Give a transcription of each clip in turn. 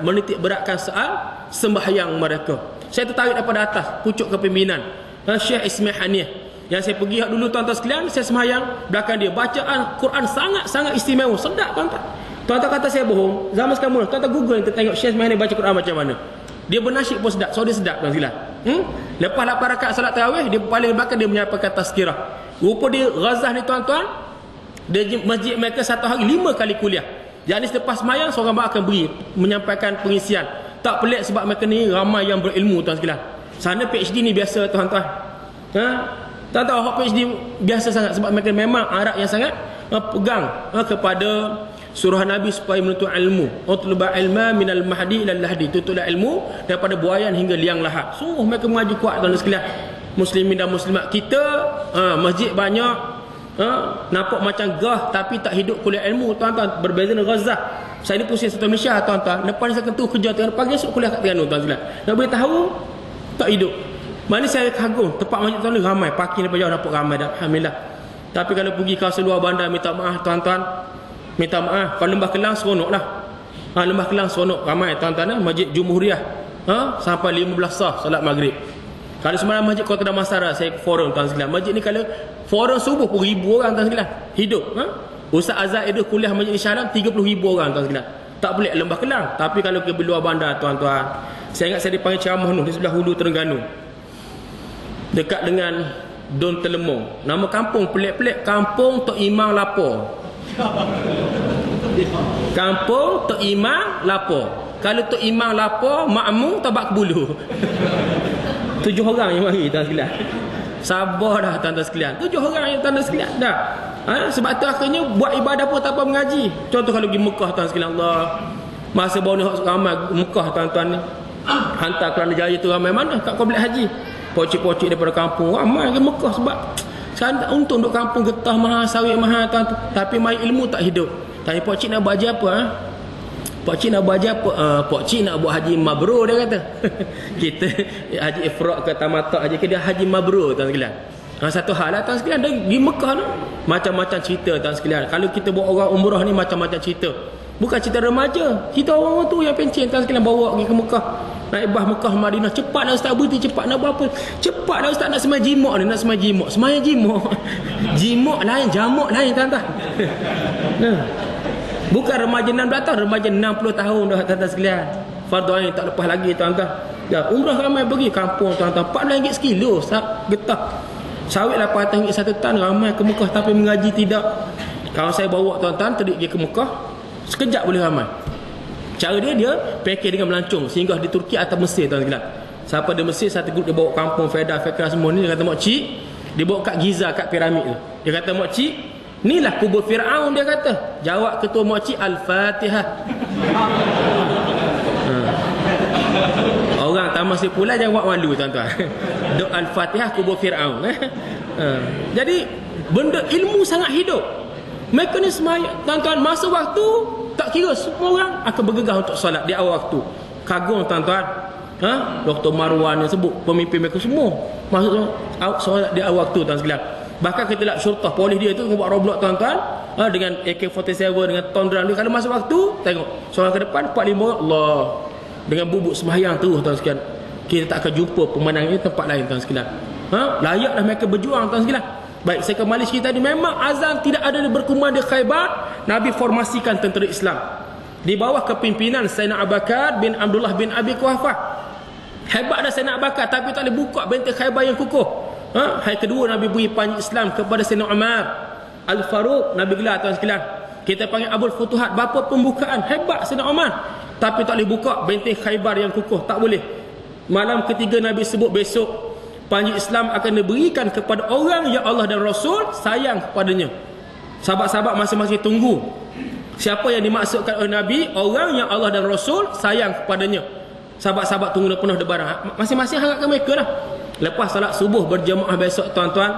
menitik beratkan soal sembahyang mereka. Saya tertarik daripada atas pucuk kepimpinan Syekh Ismail Haniyah. Yang saya pergi dulu tuan-tuan sekalian, saya sembahyang belakang dia, bacaan Quran sangat-sangat istimewa, sedap tuan-tuan. Tuan-tuan kata saya bohong, zaman sekarang tuan-tuan Google kita tengok Syekh Ismail Haniyah baca Quran macam mana. Dia bernasyid pun sedap, so dia sedap tuan sekalian. Lepas 8 rakaat salat tarawih, dia paling belakang dia menyampaikan tazkirah. Rupa dia Ghazah ni tuan-tuan, dia masjid mereka satu hari 5 kali kuliah. Jadi selepas sembahyang seorang akan beri menyampaikan pengisian. Tak pelik sebab mereka ni ramai yang berilmu tuan sekalian. Sana PhD ni biasa tuan-tuan. Tuan-tuan orang PhD biasa sangat sebab mereka memang Arab yang sangat pegang kepada surah Nabi supaya menuntut ilmu. Utluba ilma minal mahdi ilal lahdi. Tuntutlah ilmu daripada buayan hingga liang lahat. Sungguh mereka mengaji kuat tuan sekalian. Muslimin dan muslimat kita masjid banyak, nampak macam gah tapi tak hidup kuliah ilmu tuan-tuan. Berbeza dengan Ghazah. Saya ni pusing satu Malaysia tuan-tuan. Lepas saya tentu kerja Terengganu, pagi esok kuliah kat Terengganu tuan-tuan. Nak boleh tahu tak hidup. Mana saya kagum tempat masjid tuan ni ramai, parking daripada jauh nampak ramai dah, alhamdulillah. Tapi kalau pergi kawasan luar bandar, minta maaf tuan-tuan, minta maaf. Kalau Lembah Kelang seronok lah. Lembah Kelang seronok ramai tuan-tuan. Masjid Jumhuriyah sampai 15 saf salat maghrib. Kalau semalam masjid Kota Damansara, saya forum tuan sekalian. Masjid ni kalau forum subuh pun 1000 orang tuan sekalian hidup. Ustaz Azhar itu kuliah masjid Islam 30,000 orang tuan sekalian. Tak boleh Lembah Kelang. Tapi kalau ke luar bandar tuan-tuan, saya ingat saya dipanggil ceramah di sebelah hulu Terengganu, dekat dengan Don Telemong. Nama kampung pelik-pelik, Kampung Tok Imam Lapor. Kampung Tok Imam Lapor. Kalau Tok Imam Lapor, makmum tabak kebulu. 7 orang yang mari tuan sekalian. Sabar dah tuan-tuan sekalian. 7 orang yang tuan-tuan sekalian dah. Sebab tu akhirnya buat ibadah pun tanpa mengaji. Contoh kalau pergi Mekah tuan sekalian, Allah. Masa baru ni ramai Mekah tuan-tuan ni. Hantar Kelana Jaya tu ramai mana kat Komplek Haji. Pocik-pocik daripada kampung ramai ke Mekah sebab sekarang untung duk kampung getah mahal, sawit mahal tuan-tuan. Tapi mai ilmu tak hidup. Tapi pocik nak buat haji apa? Pocik nak buat haji apa? Pocik nak buat haji mabrur dia kata. Kita haji ifrad ke tamattu haji ke dia haji mabrur tuan sekalian. Satu hal lah tuan sekalian, di Mekah ni macam-macam cerita tuan sekalian. Kalau kita buat orang umrah ni macam-macam cerita. Bukan cerita remaja, cerita orang tu yang pencen tuan sekalian bawa pergi ke Mekah. Naik bas Mekah Madinah, cepat dah ustaz berhenti, cepat nak buat apa? Cepat dah ustaz nak sembahyang jimak ni, nak sembahyang jimak. Sembahyang jimak. Jimak lain, jamak lain tuan-tuan. Bukan remaja 16 tahun, remaja 60 tahun dah tuan-tuan sekalian. Fardu ain tak lepas lagi tuan-tuan. Dah umrah ramai pergi kampung tuan-tuan. RM14 sekilo getah. Sawit RM8 satu tan, ramai ke Mekah tapi mengaji tidak. Kalau saya bawa tuan-tuan terik pergi ke Mekah, sekejap boleh ramai. Cara dia pakai dengan melancong sehingga di Turki atau Mesir tuan-tuan. Siapa di Mesir satu grup dia bawa kampung Fedah semua ni, dia kata mak cik, dia bawa kat Giza kat piramid tu. Dia kata mak cik, inilah kubur Firaun dia kata. Jawab ketua mak cik Al-Fatihah. Orang tamas dia pula jangan buat malu tuan-tuan. Doa Al-Fatihah kubur Firaun. Jadi benda ilmu sangat hidup. Mereka ni semayang tuan-tuan, masa waktu tak kira semua orang akan bergegas untuk solat di awal waktu. Kagum tuan-tuan. Dr. Marwan yang sebut pemimpin mereka semua masuk solat di awal waktu tuan sekalian. Bahkan kita lihat syurtah polis dia tu buat roblok tuan-tuan, dengan AK-47 dengan tondran dia. Kalau masuk waktu tengok seorang ke depan 4-5 orang, Allah, dengan bubuk sembahyang terus tuan sekalian. Kita tak akan jumpa pemandangan ini tempat lain tuan sekalian. Layaklah mereka berjuang tuan sekalian. Baik, saya kembali cerita tadi, memang azan tidak ada berkumandang di Khaybar. Nabi formasikan tentera Islam di bawah kepimpinan Sayyidina Abu Bakar bin Abdullah bin Abi Quhafah. Hebat dah Sayyidina Abu Bakar, tapi tak boleh buka benteng Khaybar yang kukuh. Hari kedua Nabi beri panji Islam kepada Sayyidina Umar Al-Faruq. Nabi gelar tuan sekalian, kita panggil Abul Futuhat, bapa pembukaan. Hebat Sayyidina Umar, tapi tak boleh buka benteng Khaybar yang kukuh, tak boleh. Malam ketiga Nabi sebut besok panji Islam akan diberikan kepada orang yang Allah dan Rasul sayang kepadanya. Sahabat-sahabat masing-masing tunggu siapa yang dimaksudkan oleh Nabi, orang yang Allah dan Rasul sayang kepadanya. Sahabat-sahabat tunggu penuh debaran, masing-masing harapkan mereka lah. Lepas salat subuh berjemaah besok tuan-tuan,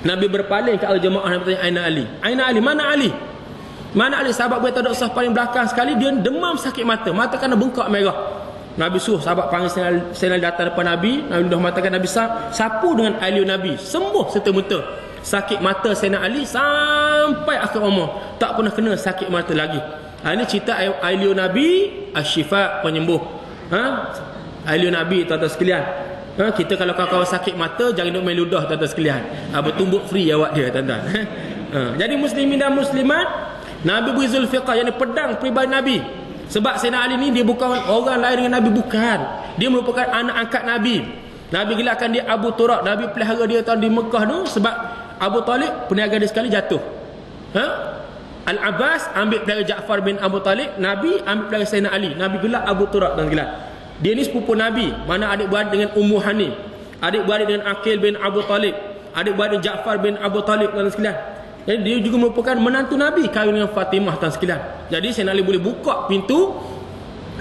Nabi berpaling ke al-jemaah dan bertanya, Aina Ali? Aina Ali? Mana Ali? Mana Ali? Sahabat berita dok sah paling belakang sekali, dia demam sakit mata kena bengkak merah. Nabi suruh sahabat panggil Sayyidina datang depan Nabi. Nabi dah mengatakan Nabi sapu dengan aliu Nabi, sembuh serta-merta. Sakit mata Sayyidina Ali sampai akhir umur tak pernah kena sakit mata lagi. Ini cerita Ailio Nabi, Asyifa, penyembuh. Ailio Nabi, tuan-tuan sekalian. Kita kalau kawan-kawan sakit mata, jangan duduk main ludah, tuan-tuan sekalian. Bertumbuk free awak dia, tuan-tuan. Jadi muslimin dan muslimat, Nabi beri Zulfiqar, yang pedang peribadi Nabi. Sebab Sayyidina Ali ni dia bukan orang lain dengan Nabi, bukan. Dia merupakan anak angkat Nabi. Nabi gelarkan dia Abu Turab. Nabi pelihara dia tahun di Mekah tu sebab Abu Talib peniaga dia sekali jatuh. Al-Abbas ambil pelihara Ja'far bin Abu Talib, Nabi ambil pelihara Sayyidina Ali. Nabi gelar Abu Turab dan gelar. Dia ni sepupu Nabi, mana adik-beradik dengan Ummu Hani, adik-beradik dengan Aqil bin Abu Talib, adik-beradik Ja'far bin Abu Talib dan sekalian. Jadi dia juga merupakan menantu Nabi kahwin dengan Fatimah dan sekalian. Jadi Sayyidina Ali boleh buka pintu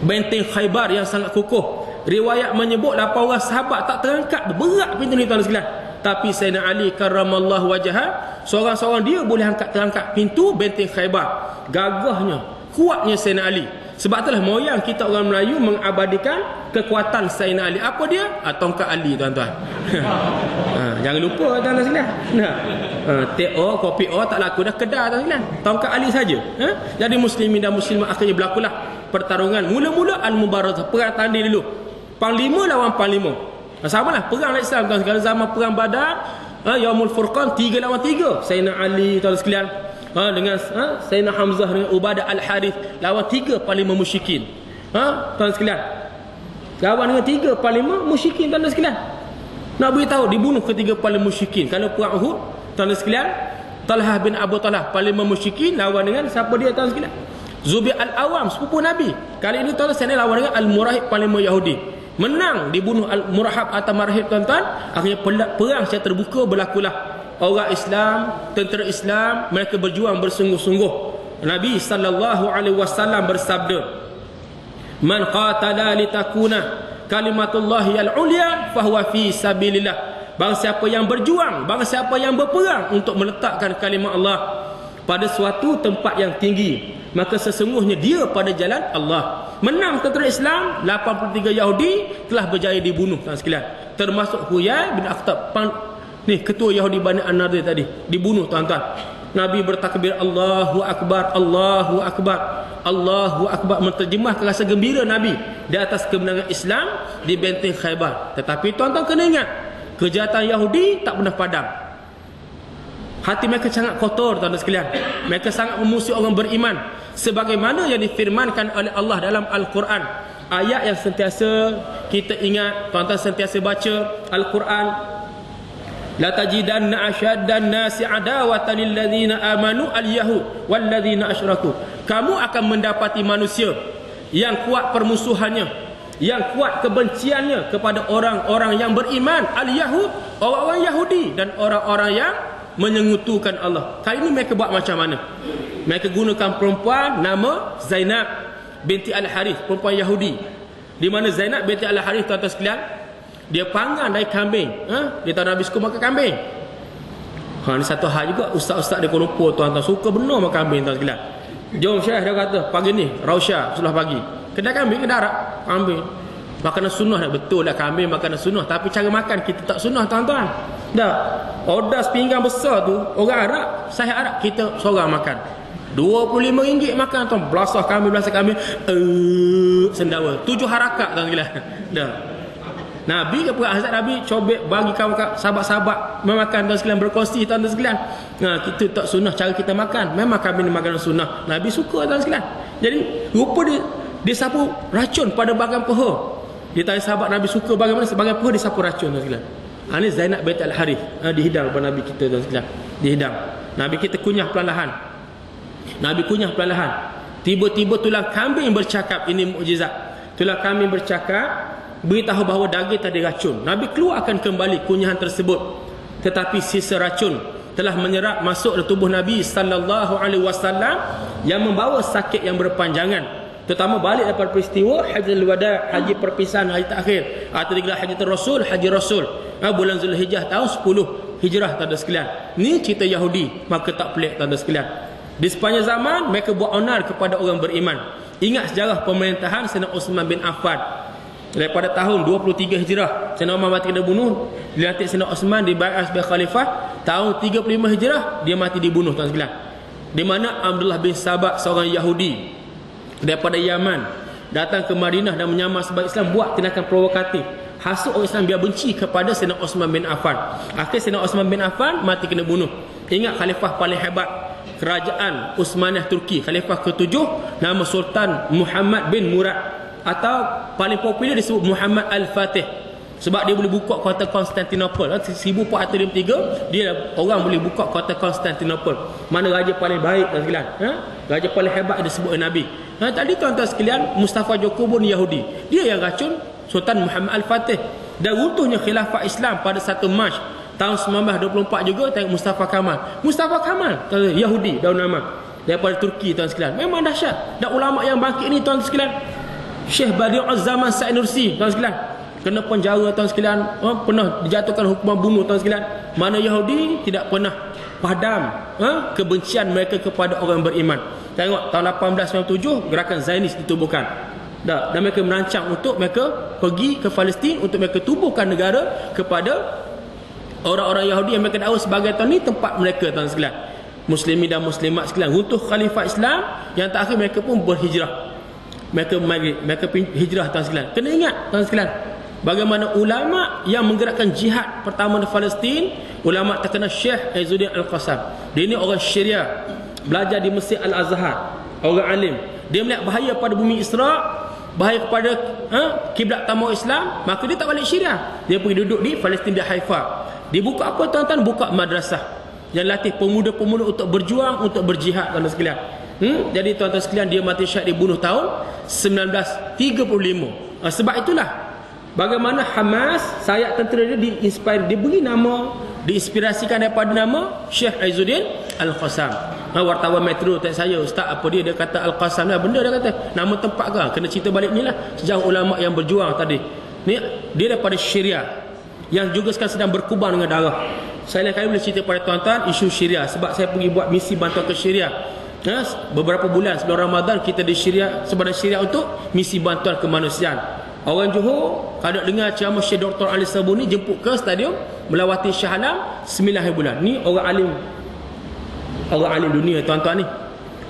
benteng Khaybar yang sangat kokoh. Riwayat menyebut 8 orang sahabat tak terangkat, berat pintu ni tuan sekalian. Tapi Sayyidina Ali karramallahu wajhah, seorang-seorang dia boleh terangkat pintu benteng Khaybar. Gagahnya, kuatnya Sayyidina Ali. Sebab itulah moyang kita orang Melayu mengabadikan kekuatan Sayyidina Ali. Apa dia? Tongkat Ali, tuan-tuan. Jangan lupa tuan-tuan sekalian. Teh O, kopi O tak laku dah, kedai tuan sekalian. Tongkat Ali saja. Jadi muslimin dan muslimat, akhirnya berlakulah pertarungan. Mula-mula al-mubarazah, perang tanding dulu. Panglima lawan panglima. Samalah perang Islam tuan sekalian. Zaman perang Badar, Yaumul Furqan, 3 lawan 3. Sayyidina Ali tuan sekalian, dengan Sayyidina Hamzah dengan Ubadah Al-Harith lawan 3 panglima musyrikin. Tuan sekalian, lawan dengan 3 panglima musyrikin tuan sekalian. Nak beritahu dibunuh ketiga panglima musyrikin. Kalau perang Uhud tuan sekalian, Talhah bin Abu Talhah panglima musyrikin lawan dengan siapa dia tuan sekalian? Zubair Al-Awam, sepupu Nabi. Kali ini tuan sekalian lawan dengan Al-Murahib panglima Yahudi. Menang, dibunuh Al-Murahab atau Marahib tuan-tuan. Akhirnya perang secara terbuka berlakulah. Orang Islam, tentera Islam, mereka berjuang bersungguh-sungguh. Nabi SAW bersabda, "Man qatala litakuna kalimatullahi al-ulya fahuwa fi sabilillah." Barang siapa yang berjuang, barang siapa yang berperang untuk meletakkan kalimat Allah pada suatu tempat yang tinggi, maka sesungguhnya dia pada jalan Allah. Menang tentera Islam, 83 Yahudi telah berjaya dibunuh tuan sekalian. Termasuk Huyai bin Akhtab, ni ketua Yahudi Bani An-Nadir tadi, dibunuh tuan-tuan. Nabi bertakbir Allahu Akbar, Allahu Akbar, Allahu Akbar, menterjemahkan rasa gembira Nabi di atas kemenangan Islam di benteng Khaybar. Tetapi tuan-tuan kena ingat, kejahatan Yahudi tak pernah padam. Hati mereka sangat kotor tuan-tuan sekalian. Mereka sangat memusuhi orang beriman, sebagaimana yang difirmankan oleh Allah dalam Al-Quran. Ayat yang sentiasa kita ingat, tuan-tuan sentiasa baca Al-Quran. La tajidanna ashaddan nasi adawatan lil ladzina amanu al-yahud wal ladzina asyraku. Kamu akan mendapati manusia yang kuat permusuhannya, yang kuat kebenciannya kepada orang-orang yang beriman, al-yahud, orang-orang Yahudi, dan orang-orang yang menyekutukan Allah. Kali ini mereka buat macam mana? Mereka gunakan perempuan nama Zainab binti Al-Harith, perempuan Yahudi. Di mana Zainab binti Al-Harith tuan-tuan sekalian, dia panggang dari kambing. Dia tahu Nabi suka makan kambing. Ini satu hal juga, ustaz-ustaz di Kuala Lumpur tuan-tuan suka benar makan kambing tuan sekalian. Jom Syekh, dia kata pagi ni Rausya setelah pagi, kedai kambing ke darat kambing. Makanan sunnah dah, betul lah kambing makanan sunnah, tapi cara makan kita tak sunnah tuan-tuan. Dah order sepinggan besar tu, orang Arab, saya Arab, kita seorang makan RM25 makan tuan, belasah kambing sendawa 7 harakat tuan sekalian. Dah Nabi ke perang Ahzab, Nabi cobek bagi kawan sahabat-sahabat memakan tuan sekalian, berkongsi tuan sekalian. Kita tak sunnah cara kita makan. Memang kami ni makanan sunnah. Nabi suka tuan sekalian. Jadi rupa dia sapu racun pada bahagian peha. Dia tanya sahabat Nabi suka bagaimana, sebagai peha dia sapu racun tuan sekalian. Ini Zainab binti Al-Harith dihidang pada Nabi kita tuan sekalian. Dihidang. Nabi kita kunyah perlahan. Nabi kunyah perlahan. Tiba-tiba tulang kambing bercakap, ini mukjizat. Tulang kambing bercakap, beritahu bahawa daging tadi racun. Nabi keluarkan kembali kunyahan tersebut, tetapi sisa racun telah menyerap masuk ke tubuh Nabi sallallahu alaihi wasallam yang membawa sakit yang berpanjangan. Terutama balik daripada peristiwa Hajjul Wada, haji perpisahan, haji terakhir, atau digelar Haji Rasul, Haji Rasul, bulan Zulhijjah tahun 10 Hijrah tuan-tuan sekalian. Ni cerita Yahudi, maka tak pelik tuan-tuan sekalian. Di sepanjang zaman mereka buat onar kepada orang beriman. Ingat sejarah pemerintahan Sayyidina Uthman bin Affan. Daripada tahun 23 Hijrah Sayyidina Umar mati kena bunuh, dilantik Sayyidina Uthman dibaiat sebagai khalifah. Tahun 35 Hijrah dia mati dibunuh tuan sekalian. Di mana Abdullah bin Sabah, seorang Yahudi, daripada Yaman datang ke Madinah dan menyamar sebagai Islam, buat tindakan provokatif, hasut orang Islam biar benci kepada Sayyidina Osman bin Affan. Akhir Sayyidina Osman bin Affan mati kena bunuh. Ingat khalifah paling hebat kerajaan Utsmaniyah Turki, khalifah ke-7, nama Sultan Muhammad bin Murad, atau paling popular disebut Muhammad Al-Fatih. Sebab dia boleh buka kota Konstantinopel. 1453 dia orang boleh buka kota Konstantinopel. Mana raja paling baik, tuan sekalian? Raja paling hebat disebut Nabi. Tadi tuan-tuan sekalian, Mustafa Jokobun Yahudi, dia yang racun Sultan Muhammad Al-Fatih. Dan runtuhnya khilafah Islam pada 1 Mac tahun 1924 juga. Tengok Mustafa Kamal. Mustafa Kamal Yahudi, daun nama, daripada Turki, tuan sekalian. Memang dahsyat. Dan ulama yang bangkit ni, tuan sekalian, Syekh Badi'uz Zaman Sa'id Nursi, tuan sekalian, kena penjara, tuan sekalian, pernah dijatuhkan hukuman bunuh, tuan sekalian. Mana Yahudi tidak pernah padam kebencian mereka kepada orang beriman. Tengok tahun 1897 gerakan Zionis ditubuhkan. Dan mereka merancang untuk mereka pergi ke Palestin untuk mereka tubuhkan negara kepada orang-orang Yahudi yang mereka dakwa sebagai tahun ni tempat mereka, tuan sekalian. Muslimin dan muslimat sekalian, runtuh khalifah Islam, yang terakhir mereka pun berhijrah. Mereka hijrah, tuan sekalian. Kena ingat, tuan sekalian, bagaimana ulama yang menggerakkan jihad pertama di Palestin, ulama terkenal Syekh Izzuddin Al-Qassam. Dia ni orang Syria, belajar di Mesir Al-Azhar, orang alim. Dia melihat bahaya pada bumi Isra', bahaya kepada kiblat tamu Islam, maka dia tak balik Syria. Dia pergi duduk di Palestin, di Haifa. Dia buka apa, tuan-tuan? Buka madrasah yang latih pemuda-pemuda untuk berjuang, untuk berjihad, tuan-tuan sekalian. Jadi tuan-tuan sekalian, dia mati syahid dibunuh tahun 1935. Sebab itulah bagaimana Hamas, sayap tentera dia diinspire, diberi nama, diinspirasikan daripada nama Syekh Izzuddin Al-Qassam. Wartawan Metro tanya saya, ustaz apa dia kata Al-Qassam lah, benda dia kata nama tempat ke? Kena cerita balik ni lah sejarah ulama yang berjuang tadi ni. Dia daripada Syria yang juga sekarang sedang berkubang dengan darah. Saya lain kali boleh cerita pada tuan-tuan isu Syria, sebab saya pergi buat misi bantuan ke Syria. Beberapa bulan sebelum Ramadan kita di Syria, sebarang Syria untuk misi bantuan kemanusiaan. Orang Johor kalau dengar ceramah Syekh Dr. Ali Sabuni, jemput ke stadium melawati Shah Alam 9 bulan. Ni orang alim dunia, tuan-tuan ni.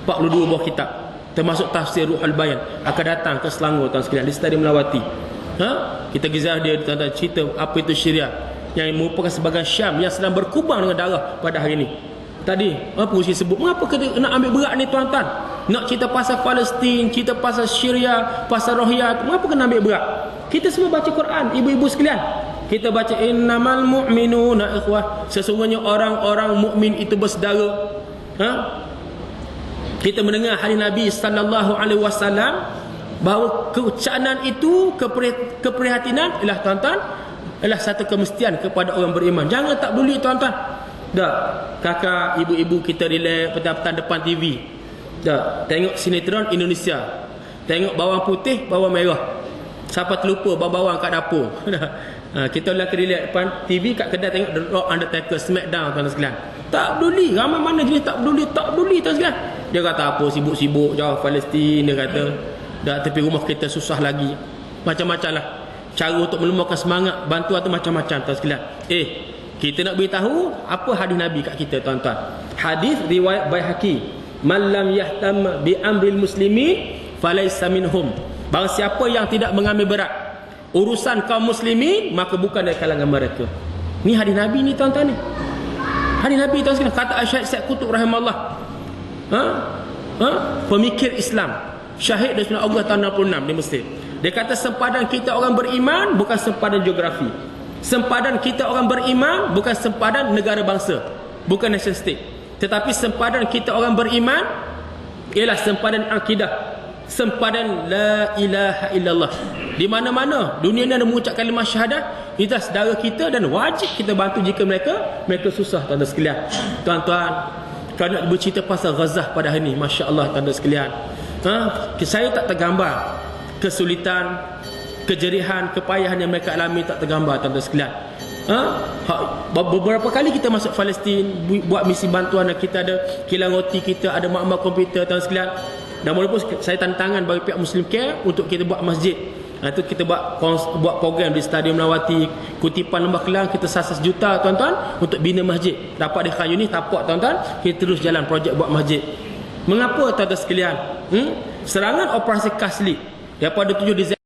42 buah kitab termasuk tafsir Ruhul Bayan akan datang ke Selangor, tuan sekalian, di stadium melawati. Kita gizah dia, tuan-tuan, cerita apa itu Syria yang merupakan sebagian Syam yang sedang berkubang dengan darah pada hari ini. Tadi apa usia sebut, mengapa kita nak ambil berat ni, tuan-tuan? Nak cerita pasal Palestin, cerita pasal Syria, pasal Rohiyah, mengapa kena ambil berat? Kita semua baca Quran, ibu-ibu sekalian. Kita baca innamal mu'minuna ikhwah, sesungguhnya orang-orang mukmin itu bersaudara. Kita mendengar hadis Nabi sallallahu alaihi wasallam bahawa keucanan itu, keprihatinan ialah, tuan-tuan, ialah satu kemestian kepada orang beriman. Jangan tak peduli, tuan-tuan. Dah, kakak, ibu-ibu kita relax petang-petang depan TV. Dah, tengok sinetron Indonesia. Tengok bawang putih, bawang merah. Siapa terlupa bawa bawang kat dapur. Kita lagi relax depan TV, kat kedai tengok The Rock, Undertaker, Smackdown, tuan sekalian. Tak peduli, ramai mana jenis tak peduli, tuan sekalian. Dia kata apa, sibuk-sibuk jauh Palestin, dia kata. Dah, tepi rumah kita susah lagi. Macam-macam lah. Cara untuk melemahkan semangat bantuan tu macam-macam, tuan sekalian. Kita nak beritahu apa hadis Nabi kat kita, tuan-tuan. Hadis riwayat Baihaqi, man lam yahtam bi amril muslimin falaysa minhum. Barang siapa yang tidak mengambil berat urusan kaum muslimin, maka bukan dari kalangan mereka. Ni hadis Nabi ni, tuan-tuan ni. Hadis Nabi, tuan sekalian. Kata Syekh Said Qutb rahimahullah, pemikir Islam, syahid dari Allah tahun 66 di Mesir. Dia kata sempadan kita orang beriman bukan sempadan geografi. Sempadan kita orang beriman bukan sempadan negara bangsa, bukan nation state. Tetapi sempadan kita orang beriman ialah sempadan akidah, sempadan la ilaha illallah. Di mana-mana dunia ni ada mengucap kalimah syahadah, kita saudara kita dan wajib kita bantu jika mereka susah, tuan-tuan sekalian. Tuan-tuan, kalau nak bercerita pasal Gaza pada hari ini, masya-Allah, tuan-tuan sekalian. Saya tak tergambar kesulitan, kejerihan, kepayahan yang mereka alami, tak tergambar, tuan-tuan sekalian. Beberapa kali kita masuk Palestin buat misi bantuan, dan kita ada kilang roti, kita ada makmal komputer, tuan sekalian. Dan walaupun saya tantangan bagi pihak Muslim Care untuk kita buat masjid, itu kita buat program di Stadium Melawati, Kutipan Lembah Kelang, kita sasar 1 juta, tuan-tuan, untuk bina masjid. Dapat di Khan Yunis, tapak, tuan-tuan, kita terus jalan projek buat masjid. Mengapa, tuan-tuan sekalian? serangan operasi Kasli yang pada 7 Disember